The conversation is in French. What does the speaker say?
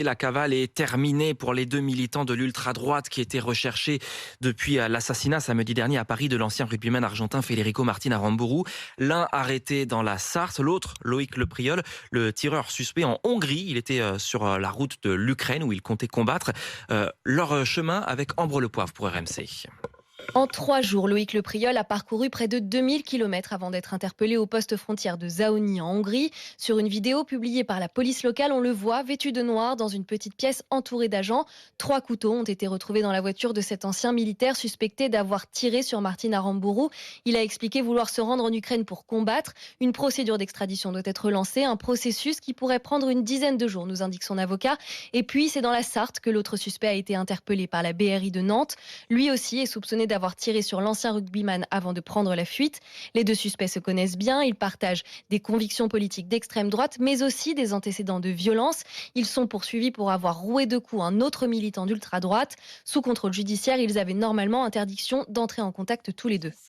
La cavale est terminée pour les deux militants de l'ultra-droite qui étaient recherchés depuis l'assassinat samedi dernier à Paris de l'ancien rugbyman argentin Federico Martin Aramburu. L'un arrêté dans la Sarthe, l'autre Loïc Lepriol, le tireur suspect en Hongrie. Il était sur la route de l'Ukraine où il comptait combattre. Leur chemin avec Ambre Lepoivre pour RMC. En 3 jours, Loïc Lepriol a parcouru près de 2000 kilomètres avant d'être interpellé au poste frontière de Zaoni en Hongrie. Sur une vidéo publiée par la police locale, on le voit vêtu de noir dans une petite pièce entourée d'agents. 3 couteaux ont été retrouvés dans la voiture de cet ancien militaire suspecté d'avoir tiré sur Martin Aramburu. Il a expliqué vouloir se rendre en Ukraine pour combattre. Une procédure d'extradition doit être lancée, un processus qui pourrait prendre une dizaine de jours, nous indique son avocat. Et puis, c'est dans la Sarthe que l'autre suspect a été interpellé par la BRI de Nantes. Lui aussi est soupçonné d'avoir tiré sur l'ancien rugbyman avant de prendre la fuite. Les deux suspects se connaissent bien, ils partagent des convictions politiques d'extrême droite, mais aussi des antécédents de violence. Ils sont poursuivis pour avoir roué de coups un autre militant d'ultra-droite. Sous contrôle judiciaire, ils avaient normalement interdiction d'entrer en contact tous les deux.